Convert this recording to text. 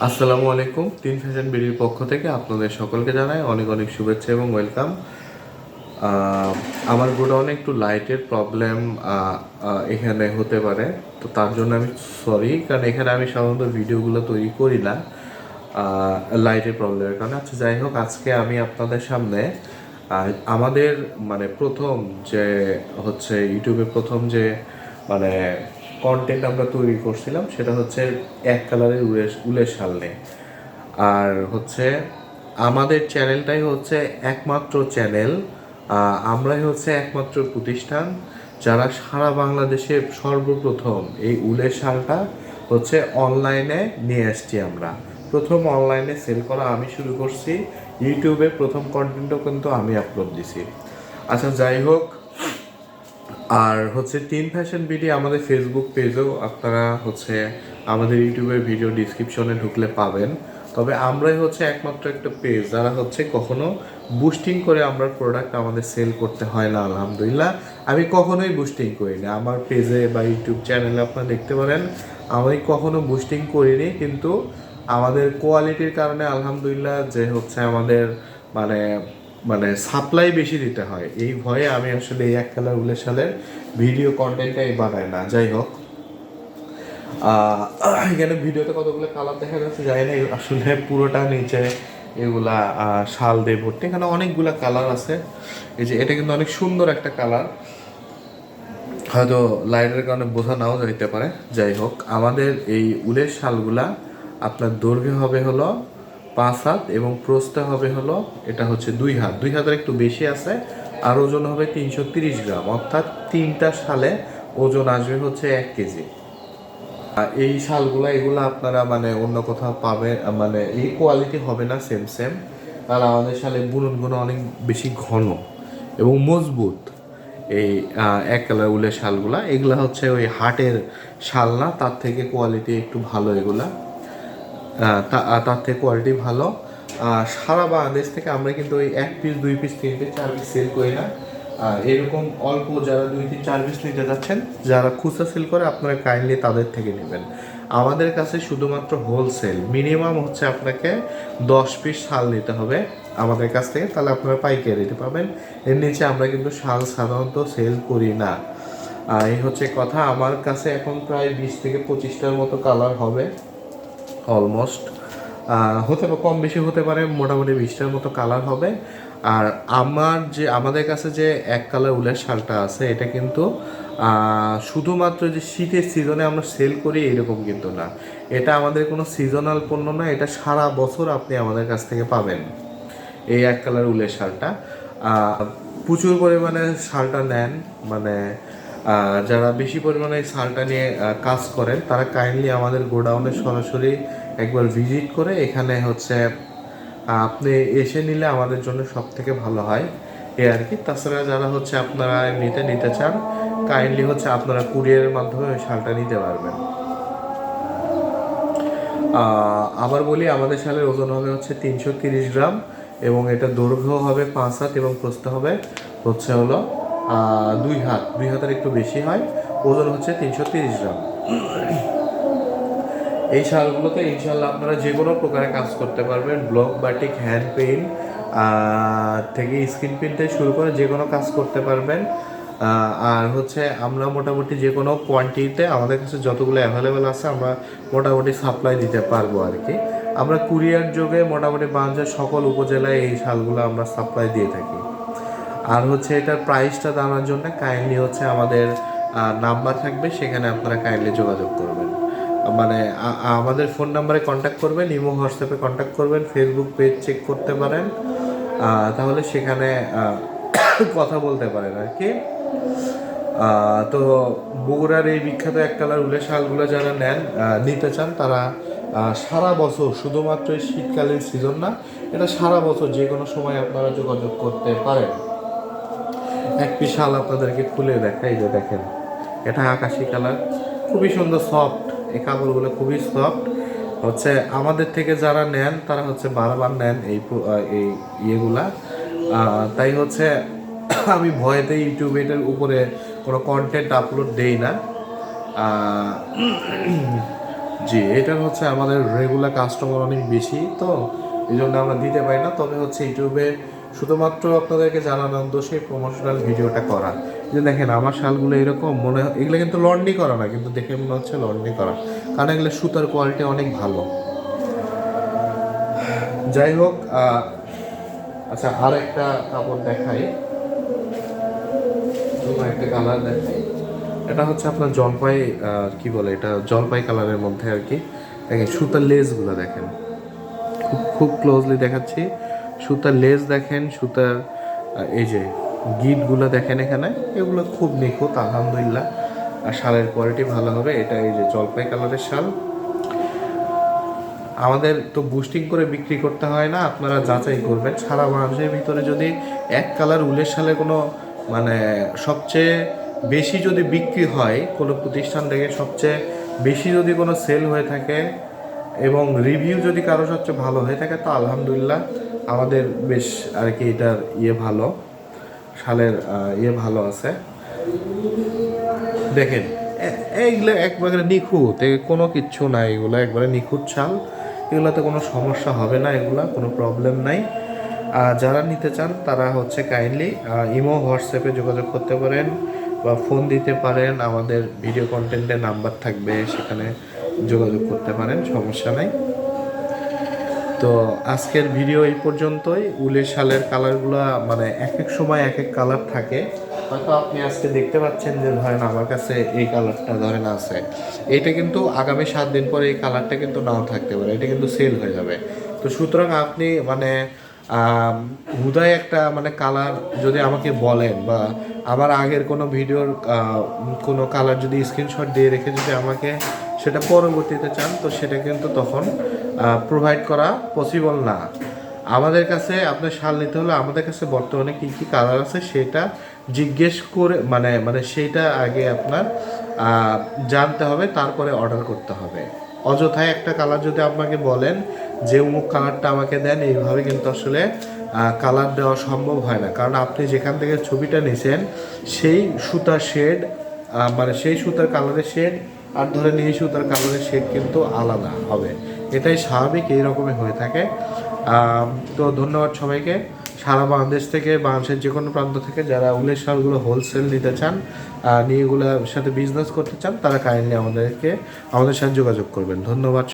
আসসালামু আলাইকুম। তিন ফ্যাশন বিডির পক্ষ থেকে আপনাদের সকলকে জানাই অনেক অনেক শুভেচ্ছা এবং ওয়েলকাম। আমার গোডাউনে একটু লাইটের প্রবলেম এখানে হতে পারে, তো তার জন্য আমি সরি, কারণ এখানে আমি সাধারণত ভিডিওগুলো তৈরি করি না লাইটের প্রবলেমের কারণে। আচ্ছা, যাই হোক, আজকে আমি আপনাদের সামনে আমাদের মানে প্রথম যে হচ্ছে ইউটিউবে প্রথম যে মানে কন্টেন্ট আমরা তৈরি করছিলাম সেটা হচ্ছে এক কালারের উলের শাল নিয়ে। আর হচ্ছে আমাদের চ্যানেলটাই হচ্ছে একমাত্র চ্যানেল, আমরাই হচ্ছে একমাত্র প্রতিষ্ঠান যারা সারা বাংলাদেশে সর্বপ্রথম এই উলের শালটা হচ্ছে অনলাইনে নিয়ে আসছি। আমরা প্রথম অনলাইনে সেল করা আমি শুরু করছি, ইউটিউবে প্রথম কন্টেন্টও কিন্তু আমি আপলোড দিছি। আচ্ছা, যাই হোক, আর হচ্ছে তিন ফ্যাশন বিডি আমাদের ফেসবুক পেজেও আপনারা হচ্ছে আমাদের ইউটিউবের ভিডিও ডিসক্রিপশনে ঢুকলে পাবেন। তবে আমরাই হচ্ছে একমাত্র একটা পেজ যারা হচ্ছে কখনো বুস্টিং করে আমরা প্রোডাক্ট আমাদের সেল করতে হয় না। আলহামদুলিল্লাহ, আমি কখনোই বুস্টিং করি না আমার পেজে বা ইউটিউব চ্যানেলে আপনারা দেখতে পারেন। আমি কখনো বুস্টিং করিনি, কিন্তু আমাদের কোয়ালিটির কারণে আলহামদুলিল্লাহ যে হচ্ছে আমাদের মানে মানে সাপ্লাই বেশি দিতে হয়, এই ভয়ে আমি আসলে এই এক কালার উলের সালের ভিডিও কন্টেন্টটাই বানাই না। যাই হোক, এখানে ভিডিওতে কতগুলো কালার দেখা যাচ্ছে জানি না, আসলে পুরোটা নিচে এগুলা শাল দিয়ে ভর্তি। এখানে অনেকগুলা কালার আছে। এই যে এটা কিন্তু অনেক সুন্দর একটা কালার, হয়তো লাইটের কারণে বোঝা নাও যাইতে পারে। যাই হোক, আমাদের এই উলের শালগুলা আপনার দৈর্ঘ্য হবে হলো 5 হাত এবং প্রস্থ হবে হলো এটা হচ্ছে 2 হাত। 2 হাতের একটু বেশি আছে। আর ওজন হবে 330 গ্রাম, অর্থাৎ তিনটা শালে ওজন আসবে হচ্ছে 1 কেজি। এই শালগুলা এগুলো আপনারা মানে অন্য কোথাও পাবে মানে এই কোয়ালিটি হবে না সেম সেম, কারণ আমাদের শালে বুননগুলো অনেক বেশি ঘন এবং মজবুত। এই এক কালার উলের শালগুলা এগুলা হচ্ছে ওই হাটের শাল না, তার থেকে কোয়ালিটি একটু ভালো এগুলা। তার থেকে কোয়ালিটি ভালো। সারা বাংলাদেশ থেকে আমরা কিন্তু ওই 1 piece 2 piece 3 piece 4 piece sell করি না। এরকম অল্প যারা 2 3 4 পিস নিতে যাচ্ছেন, যারা খুচরা সেল করে, আপনারা কাইন্ডলি তাদের থেকে নেবেন। আমাদের কাছে শুধুমাত্র হোলসেল মিনিমাম হচ্ছে আপনাকে 10 পিস শাল নিতে হবে আমাদের কাছ থেকে, তাহলে আপনারা পাইকারি দিতে পাবেন। এর নিচে আমরা কিন্তু শাল সাধারণত সেল করি না। এই হচ্ছে কথা। আমার কাছে এখন প্রায় 20 থেকে 25টার মতো কালার হবে অলমোস্ট। হতে পারে কম বেশি হতে পারে, মোটামুটি 20টার মতো কালার হবে। আর আমাদের কাছে যে এক কালার উলের শালটা আছে, এটা কিন্তু শুধুমাত্র যে শীতের সিজনে আমরা সেল করি এরকম কিন্তু না। এটা আমাদের কোনো সিজনাল পণ্য না, এটা সারা বছর আপনি আমাদের কাছ থেকে পাবেন এই এক কালার উলের শালটা। প্রচুর পরিমাণে শালটা নেন, মানে যারা বেশি পরিমাণে এই শালটা নিয়ে কাজ করেন তারা কাইন্ডলি আমাদের গোডাউনে সরাসরি একবার ভিজিট করে এখানে হচ্ছে আপনি এসে নিলে আমাদের জন্য সব থেকে ভালো হয় এই আর কি। তাছাড়া যারা হচ্ছে আপনারা নিতে চান, কাইন্ডলি হচ্ছে আপনারা কুরিয়ারের মাধ্যমে ওই শালটা নিতে পারবেন। আবার বলি, আমাদের শালের ওজন হবে হচ্ছে 330 গ্রাম এবং এটা দৈর্ঘ্য হবে 5 হাত এবং প্রস্থ হবে হচ্ছে হলো 2 হাত। 2 হাতের একটু বেশি হয়, ওজন হচ্ছে 330 গ্রাম। এই শালগুলোতে ইনশাল্লাহ আপনারা যে কোনো প্রকারে কাজ করতে পারবেন, ব্লক বাটিক, হ্যান্ড পেইন্ট থেকে স্ক্রিন প্রিন্টে শুরু করে যে কোনো কাজ করতে পারবেন। আর হচ্ছে আমরা মোটামুটি যে কোনো কোয়ান্টিটিতে আমাদের কাছে যতগুলো অ্যাভেলেবেল আছে আমরা মোটামুটি সাপ্লাই দিতে পারবো আর কি। আমরা কুরিয়ার যোগে মোটামুটি বাংলাদেশের সকল উপজেলায় এই শালগুলো আমরা সাপ্লাই দিয়ে থাকি। আর হচ্ছে এটার প্রাইসটা জানার জন্য কাইন্ডলি হচ্ছে আমাদের নাম্বার থাকবে, সেখানে আপনারা কাইন্ডলি যোগাযোগ করবেন। মানে আমাদের ফোন নাম্বারে কন্ট্যাক্ট করবেন, ইমো হোয়াটসঅ্যাপে কন্ট্যাক্ট করবেন, ফেসবুক পেজ চেক করতে পারেন, তাহলে সেখানে কথা বলতে পারেন আর কি। তো বগুড়ার এই বিখ্যাত এক কালার উলের শালগুলো যারা নিতে চান তারা সারা বছর, শুধুমাত্র এই শীতকালীন সিজন না, এটা সারা বছর যে কোনো সময় আপনারা যোগাযোগ করতে পারেন। এক পিস শাল আপনাদেরকে খুলে দেখাই, যে দেখেন, এটা আকাশি কালার, খুবই সুন্দর, সফট। এই কাপড়গুলো খুবই সফট। হচ্ছে আমাদের থেকে যারা নেন তারা হচ্ছে বারবার নেন এই ইয়েগুলা। তাই হচ্ছে আমি ভয়েতে ইউটিউবে এটার উপরে কোনো কন্টেন্ট আপলোড দেই না। জি, এটা হচ্ছে আমাদের রেগুলার কাস্টমার অনেক বেশি, তো এই জন্য আমরা দিতে পারি না। তবে হচ্ছে ইউটিউবে শুধুমাত্র আপনাদেরকে জানানোর উদ্দেশ্যে প্রমোশনাল ভিডিওটা করা। যে দেখেন আমার শালগুলো এরকম মনে হয়, এগুলো কিন্তু লন্ড্রি করা না, কিন্তু দেখে মনে হচ্ছে লন্ড্রি করা, কারণ এগুলো সুতার কোয়ালিটি অনেক ভালো। যাই হোক, আচ্ছা আর একটা কাপড় দেখাই, একটা কালার দেখাই। এটা হচ্ছে আপনার জলপাই, কি বলে এটা, জলপাই কালারের মধ্যে আর কি। দেখেন সুতার লেসগুলো দেখেন, খুব খুব ক্লোজলি দেখাচ্ছি। সুতার লেস দেখেন, সুতার এই যে গিটগুলো দেখেন এখানে, এগুলো খুব নিখুঁত আলহামদুলিল্লাহ। আর শালের কোয়ালিটি ভালো হবে। এটা এই যে জলপাই কালারের শাল। আমাদের তো বুস্টিং করে বিক্রি করতে হয় না, আপনারা যাচাই করবেন। সারা বাংলাদেশের ভিতরে যদি এক কালার উলের শালে কোনো মানে সবচেয়ে বেশি যদি বিক্রি হয় কোনো প্রতিষ্ঠান থেকে, সবচেয়ে বেশি যদি কোনো সেল হয়ে থাকে এবং রিভিউ যদি কারো সবচেয়ে ভালো হয়ে থাকে, তো আলহামদুলিল্লাহ আমাদের বেশ আর কি এটার ভালো, শালের ভালো আছে। দেখেন এইগুলো একবারে নিখুঁত, কোনো কিচ্ছু নাই, এগুলো একবারে নিখুঁত শাল। এগুলোতে কোনো সমস্যা হবে না, এগুলা কোনো প্রবলেম নাই। যারা নিতে চান তারা হচ্ছে কাইন্ডলি ইমো হোয়াটসঅ্যাপে যোগাযোগ করতে পারেন বা ফোন দিতে পারেন, আমাদের ভিডিও কন্টেন্টের নাম্বার থাকবে, সেখানে যোগাযোগ করতে পারেন, সমস্যা নাই। তো আজকের ভিডিও এই পর্যন্তই। উলের শালের কালারগুলো মানে এক এক সময় এক এক কালার থাকে। হয়তো আপনি আজকে দেখতে পাচ্ছেন যে ধরেন আমার কাছে এই কালারটা ধরেন আছে, এটা কিন্তু আগামী 7 দিন পরে এই কালারটা কিন্তু নাও থাকতে পারে, এটা কিন্তু সেল হয়ে যাবে। তো সুতরাং আপনি মানে হুদায় একটা মানে কালার যদি আমাকে বলেন, বা আমার আগের কোনো ভিডিওর কোনো কালার যদি স্ক্রিনশট দিয়ে রেখে যদি আমাকে সেটা পরবর্তীতে চান, তো সেটা কিন্তু তখন প্রোভাইড করা পসিবল না। আমাদের কাছে আপনার শাল নিতে হলে আমাদের কাছে বর্তমানে কী কী কালার আছে সেটা জিজ্ঞেস করে মানে মানে সেইটা আগে আপনার জানতে হবে, তারপরে অর্ডার করতে হবে। অযথায় একটা কালার যদি আপনাকে বলেন যে অমুক কালারটা আমাকে দেন, এইভাবে কিন্তু আসলে কালার দেওয়া সম্ভব হয় না, কারণ আপনি যেখান থেকে ছবিটা নিয়েছেন সেই সুতার শেড মানে সেই সুতার কালারের শেড আর ধরেন এই সুতার কালারের শেড কিন্তু আলাদা হবে, এটাই স্বাভাবিক, এই রকমই হয়ে থাকে। তো ধন্যবাদ সবাইকে। সারা বাংলাদেশ থেকে, বাংলাদেশের যে কোনো প্রান্ত থেকে যারা উলের শালগুলো হোলসেল নিতে চান, নিয়ে এগুলোর সাথে বিজনেস করতে চান, তারা কাইন্ডলি আমাদের সাথে যোগাযোগ করবেন। ধন্যবাদ।